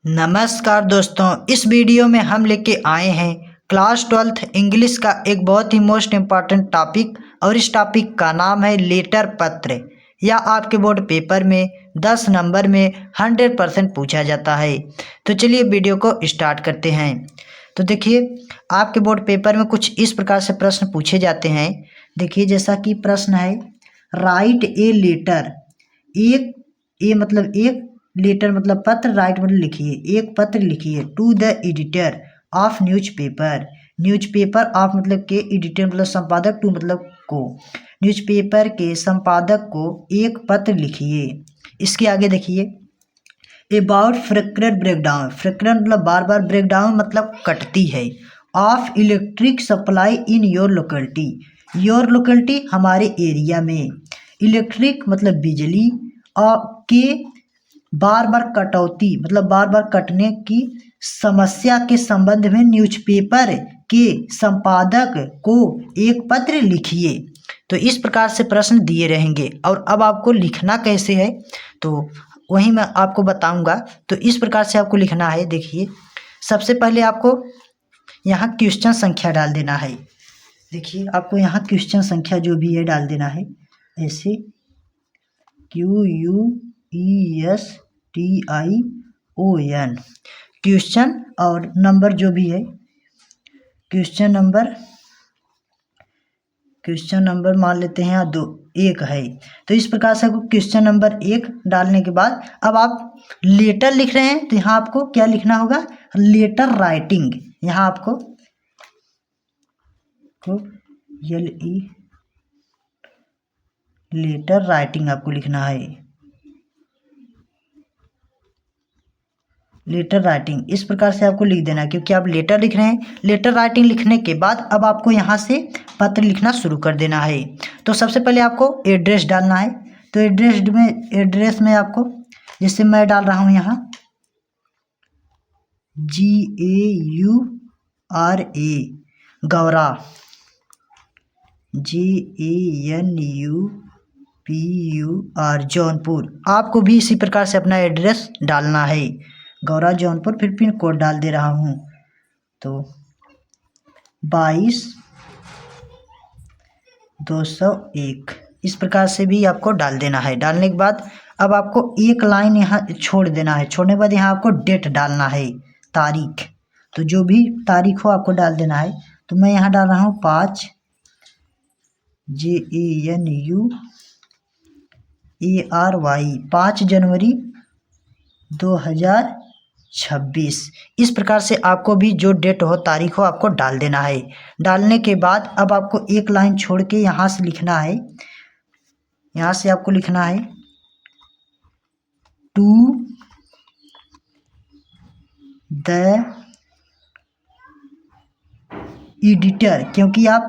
नमस्कार दोस्तों, इस वीडियो में हम लेके आए हैं क्लास 12th इंग्लिश का एक बहुत ही मोस्ट इम्पॉर्टेंट टॉपिक। और इस टॉपिक का नाम है लेटर पत्र। या आपके बोर्ड पेपर में 10 नंबर में 100% पूछा जाता है। तो चलिए वीडियो को स्टार्ट करते हैं। तो देखिए, आपके बोर्ड पेपर में कुछ इस प्रकार से प्रश्न पूछे जाते हैं। देखिए, जैसा कि प्रश्न है, राइट ए लेटर। एक ए मतलब एक, लेटर मतलब पत्र, राइट मतलब लिखिए, एक पत्र लिखिए to the editor of newspaper. Newspaper of मतलब के, एडिटर मतलब संपादक, टू मतलब को, न्यूज़पेपर के संपादक को एक पत्र लिखिए। इसके आगे देखिए, अबाउट फ्रिक्वेंट ब्रेकडाउन। फ्रिक्वेंट मतलब बार बार, ब्रेकडाउन मतलब कटती है, of electric supply in your locality. Your locality हमारे एरिया में, इलेक्ट्रिक मतलब बिजली, और के बार बार कटौती मतलब बार बार कटने की समस्या के संबंध में न्यूज़पेपर के संपादक को एक पत्र लिखिए। तो इस प्रकार से प्रश्न दिए रहेंगे। और अब आपको लिखना कैसे है तो वही मैं आपको बताऊंगा। तो इस प्रकार से आपको लिखना है। देखिए, सबसे पहले आपको यहाँ क्वेश्चन संख्या डाल देना है। देखिए, आपको यहाँ क्वेश्चन संख्या जो भी है डाल देना है, ऐसे QUESTION क्वेश्चन, और नंबर जो भी है, क्वेश्चन नंबर मान लेते हैं 1 है। तो इस प्रकार से आपको क्वेश्चन नंबर 1 डालने के बाद अब आप लेटर लिख रहे हैं, तो यहाँ आपको क्या लिखना होगा, लेटर राइटिंग। यहाँ आपको LE लेटर राइटिंग आपको लिखना है। लेटर राइटिंग इस प्रकार से आपको लिख देना है, क्योंकि आप लेटर लिख रहे हैं। लेटर राइटिंग लिखने के बाद अब आपको यहाँ से पत्र लिखना शुरू कर देना है। तो सबसे पहले आपको एड्रेस डालना है। तो एड्रेस में आपको, जैसे मैं डाल रहा हूँ यहाँ GAURA, गौरा, JANUPUR, जौनपुर। आपको भी इसी प्रकार से अपना एड्रेस डालना है, गौरा जौनपुर। फिर पिन कोड डाल दे रहा हूँ, तो 22,201। इस प्रकार से भी आपको डाल देना है। डालने के बाद अब आपको एक लाइन यहाँ छोड़ देना है। छोड़ने के बाद यहाँ आपको डेट डालना है, तारीख। तो जो भी तारीख हो आपको डाल देना है। तो मैं यहाँ डाल रहा हूँ 5 JANUARY 5 जनवरी 2026। इस प्रकार से आपको भी जो डेट हो, तारीख हो, आपको डाल देना है। डालने के बाद अब आपको एक लाइन छोड़ के यहाँ से लिखना है। यहाँ से आपको लिखना है टू द एडिटर, क्योंकि आप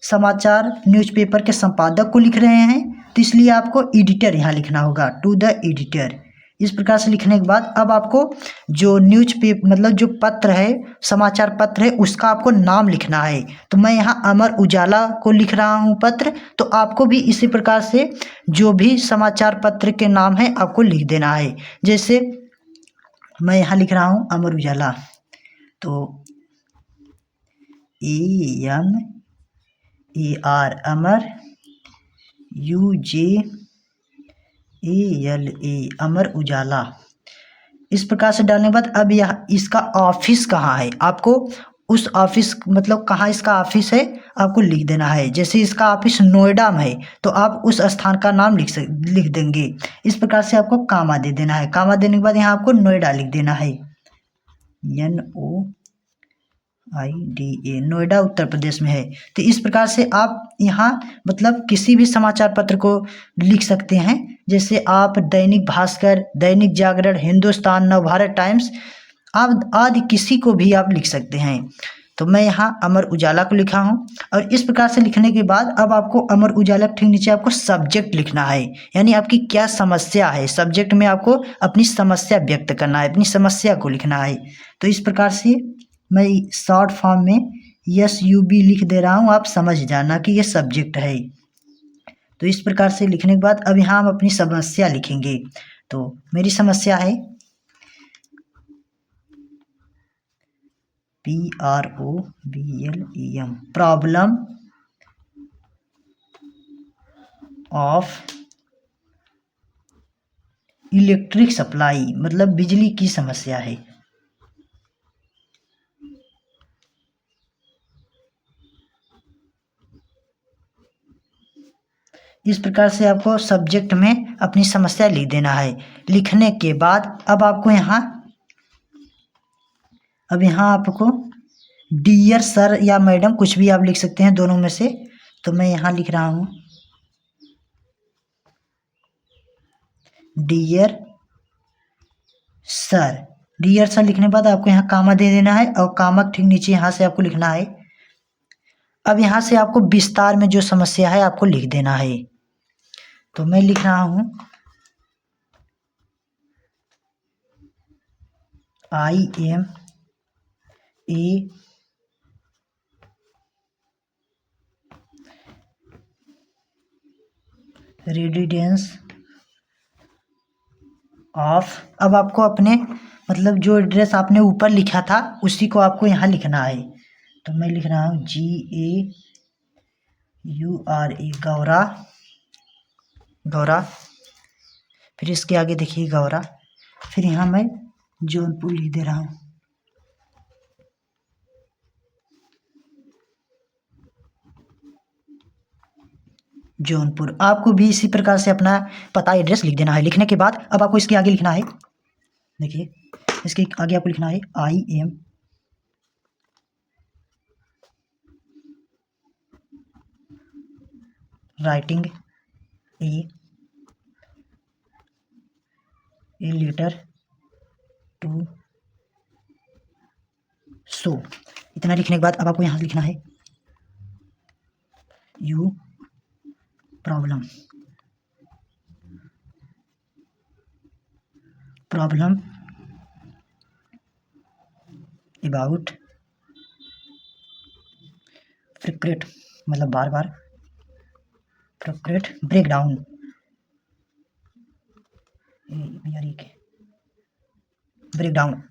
समाचार न्यूज़पेपर के संपादक को लिख रहे हैं, तो इसलिए आपको एडिटर यहाँ लिखना होगा, टू द एडिटर। इस प्रकार से लिखने के बाद अब आपको जो न्यूज़पेपर मतलब जो पत्र है, समाचार पत्र है, उसका आपको नाम लिखना है। तो मैं यहाँ अमर उजाला को लिख रहा हूँ पत्र। तो आपको भी इसी प्रकार से जो भी समाचार पत्र के नाम है आपको लिख देना है। जैसे मैं यहाँ लिख रहा हूँ अमर उजाला, तो AMAR अमर, UJALA अमर उजाला। इस प्रकार से डालने के बाद अब यह इसका ऑफिस कहाँ है, आपको उस ऑफिस मतलब कहाँ इसका ऑफिस है आपको लिख देना है। जैसे इसका ऑफिस नोएडा में है, तो आप उस स्थान का नाम लिख देंगे। इस प्रकार से आपको कामा दे देना है। कामा देने के बाद यहाँ आपको नोएडा लिख देना है, NOIDA, नोएडा उत्तर प्रदेश में है। तो इस प्रकार से आप यहाँ मतलब किसी भी समाचार पत्र को लिख सकते हैं। जैसे आप दैनिक भास्कर, दैनिक जागरण, हिंदुस्तान, नवभारत टाइम्स आदि किसी को भी आप लिख सकते हैं। तो मैं यहाँ अमर उजाला को लिखा हूँ। और इस प्रकार से लिखने के बाद अब आपको अमर उजाला के ठीक नीचे आपको सब्जेक्ट लिखना है, यानी आपकी क्या समस्या है। सब्जेक्ट में आपको अपनी समस्या व्यक्त करना है, अपनी समस्या को लिखना है। तो इस प्रकार से मैं शॉर्ट फॉर्म में SUB लिख दे रहा हूँ, आप समझ जाना कि ये सब्जेक्ट है। तो इस प्रकार से लिखने के बाद अब यहाँ हम अपनी समस्या लिखेंगे। तो मेरी समस्या है, PROBLEM, problem of electric supply, मतलब बिजली की समस्या है। इस प्रकार से आपको सब्जेक्ट में अपनी समस्या लिख देना है। लिखने के बाद अब यहाँ आपको डियर सर या मैडम कुछ भी आप लिख सकते हैं दोनों में से। तो मैं यहाँ लिख रहा हूँ डियर सर। डियर सर लिखने के बाद आपको यहाँ कामा दे देना है और कामा ठीक नीचे यहाँ से आपको लिखना है। अब यहाँ से आपको विस्तार में जो समस्या है आपको लिख देना है। तो मैं लिख रहा हूँ I am a residence of. अब आपको अपने मतलब जो एड्रेस आपने ऊपर लिखा था उसी को आपको यहाँ लिखना है। तो मैं लिख रहा हूँ GAURA, गौरा। फिर इसके आगे देखिए गौरा, फिर यहाँ मैं जौनपुर लिख दे रहा हूँ। जौनपुर। आपको भी इसी प्रकार से अपना पता एड्रेस लिख देना है। लिखने के बाद अब आपको इसके आगे लिखना है, देखिए इसके आगे आपको लिखना है I am writing a letter to so. इतना लिखने के बाद अब आपको यहाँ लिखना है यू प्रॉब्लम अबाउट फ्रीक्वेंट, मतलब बार बार फ्रीक्वेंट ब्रेकडाउन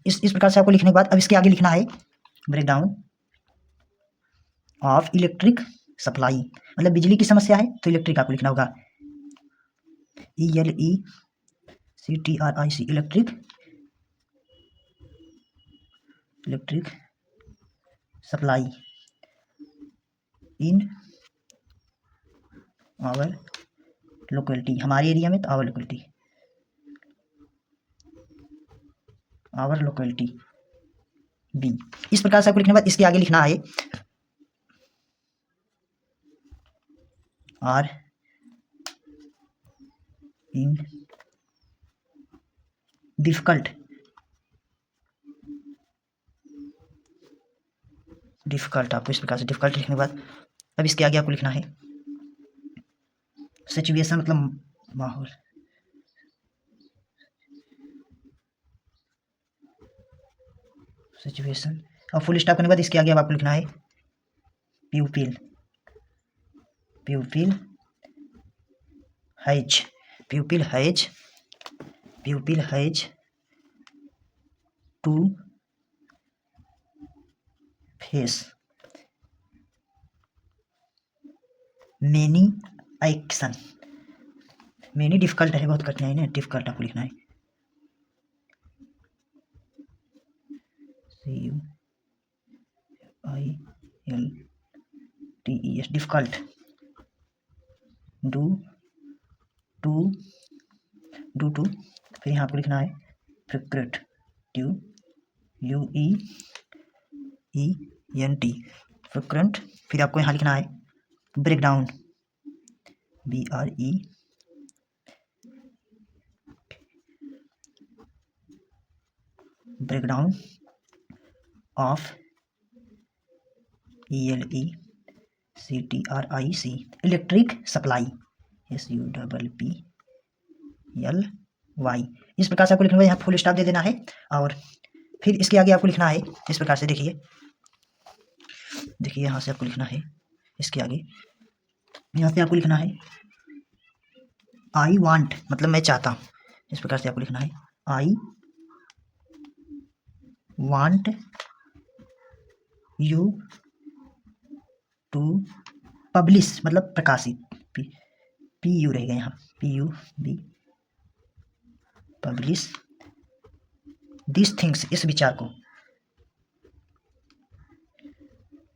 इस प्रकार से आपको लिखने के बाद अब इसके आगे लिखना है ब्रेकडाउन ऑफ इलेक्ट्रिक सप्लाई, मतलब बिजली की समस्या है तो इलेक्ट्रिक आपको लिखना होगा ELECTRIC, electric supply in our locality, हमारे एरिया में तो आवर लोकेलिटी बी। इस प्रकार से आपको लिखने के बाद इसके आगे लिखना है आर इन डिफिकल्ट आपको इस प्रकार से डिफिकल्ट लिखने के बाद अब इसके आगे आपको लिखना है सिचुएशन, मतलब माहौल। सिचुएशन और फुल स्टॉप करने के बाद इसके आगे अब आपको लिखना है pupil has to face many action. Many difficult है, बहुत कठिनाई है, डिफिकल्ट आपको लिखना है CUILTES डिफिकल्ट डू टू फिर यहाँ आपको लिखना है फ्रीक्वेंट UEENT फ्रीक्वेंट। फिर आपको यहाँ लिखना है breakdown BRE breakdown of ELECTRIC electric supply SUPPLY। इस प्रकार से आपको लिखना है, यहाँ फुल स्टॉप दे देना है और फिर इसके आगे आपको लिखना है इस प्रकार से। देखिए यहाँ से आपको लिखना है इसके आगे, यहाँ से आपको लिखना है I want, मतलब मैं चाहता हूँ। इस प्रकार से आपको लिखना है I want you to publish मतलब प्रकाशित, पी यू रहेगा यहाँ, P U B, publish this things, इस विचार को,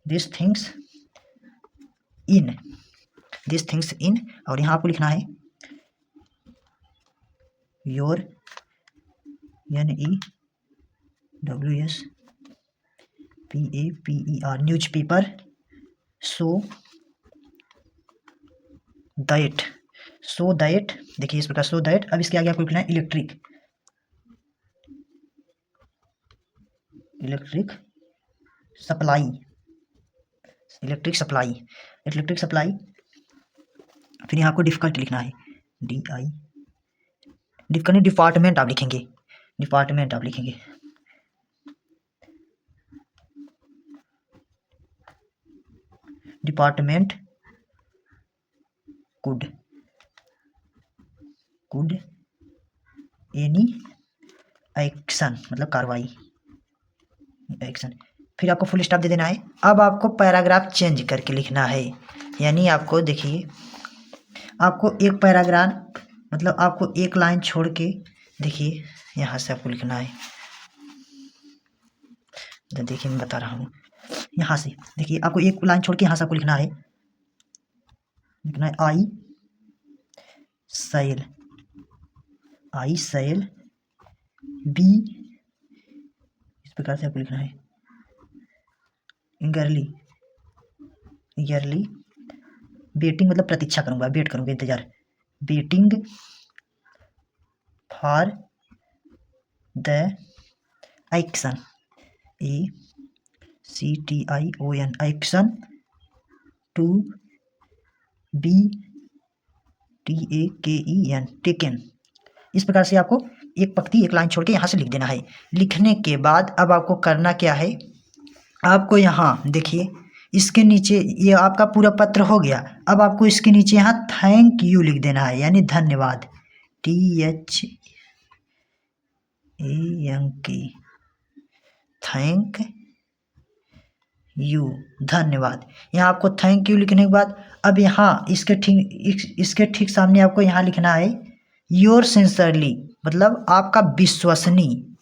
दिस थिंग्स इन, और यहाँ आपको लिखना है your NEWSPAPER newspaper so that, देखिए इस प्रकार सो दैट। अब इसके आगे आपको लिखना है इलेक्ट्रिक सप्लाई, फिर यहाँ आपको डिफिकल्ट लिखना है, डिपार्टमेंट आप लिखेंगे, डिपार्टमेंट कुड एनी एक्शन मतलब कार्रवाई, एक्शन। फिर आपको फुल स्टॉप दे देना है। अब आपको पैराग्राफ चेंज करके लिखना है, यानी आपको देखिए, आपको एक पैराग्राफ मतलब आपको एक लाइन छोड़ के, देखिए यहाँ से आपको लिखना है, देखिए मैं बता रहा हूँ, यहाँ से देखिए आपको एक लाइन छोड़ के यहाँ से आपको लिखना है आई सेल बी, इस प्रकार से आपको लिखना है ईयरली वेटिंग मतलब प्रतीक्षा करूंगा, वेट करूंगा, इंतजार, waiting for the action, ACTION action to be TAKEN taken. इस प्रकार से आपको एक पंक्ति एक लाइन छोड़ के यहाँ से लिख देना है। लिखने के बाद अब आपको करना क्या है, आपको यहाँ देखिए इसके नीचे, ये आपका पूरा पत्र हो गया। अब आपको इसके नीचे यहाँ थैंक यू लिख देना है, यानी धन्यवाद, THANK, थैंक यू, धन्यवाद। यहाँ आपको थैंक यू लिखने के बाद अब यहाँ इसके ठीक सामने आपको यहाँ लिखना है योर सिंसियरली मतलब आपका विश्वसनीय।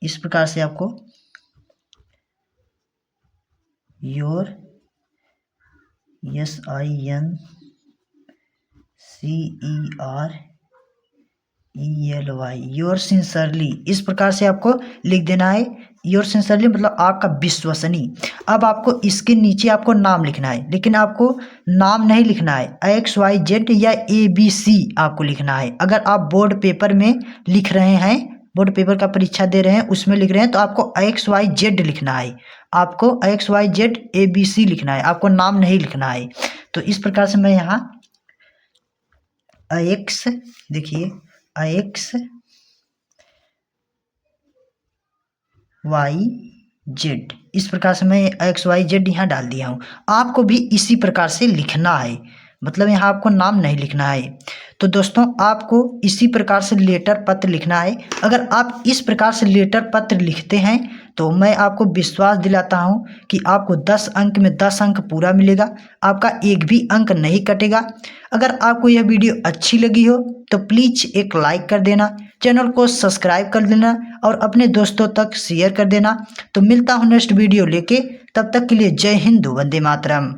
इस प्रकार से आपको योर SINCERELY योर सिंसियरली, इस प्रकार से आपको लिख देना है योर सिंसियरली मतलब आपका विश्वसनीय। अब आपको इसके नीचे आपको नाम लिखना है, लेकिन आपको नाम नहीं लिखना है XYZ या ABC आपको लिखना है। अगर आप बोर्ड पेपर में लिख रहे हैं, बोर्ड पेपर का परीक्षा दे रहे हैं, उसमें लिख रहे हैं, तो आपको XYZ लिखना है, आपको XYZ ABC लिखना है, आपको नाम नहीं लिखना है। तो इस प्रकार से मैं यहाँ देखिए XYZ, इस प्रकार से मैं XYZ यहाँ डाल दिया हूँ। आपको भी इसी प्रकार से लिखना है, मतलब यहाँ आपको नाम नहीं लिखना है। तो दोस्तों आपको इसी प्रकार से लेटर पत्र लिखना है। अगर आप इस प्रकार से लेटर पत्र लिखते हैं तो मैं आपको विश्वास दिलाता हूँ कि आपको 10 अंक में 10 अंक पूरा मिलेगा, आपका एक भी अंक नहीं कटेगा। अगर आपको यह वीडियो अच्छी लगी हो तो प्लीज़ एक लाइक कर देना, चैनल को सब्सक्राइब कर देना और अपने दोस्तों तक शेयर कर देना। तो मिलता हूँ नेक्स्ट वीडियो लेके, तब तक के लिए जय हिंद, वंदे मातरम।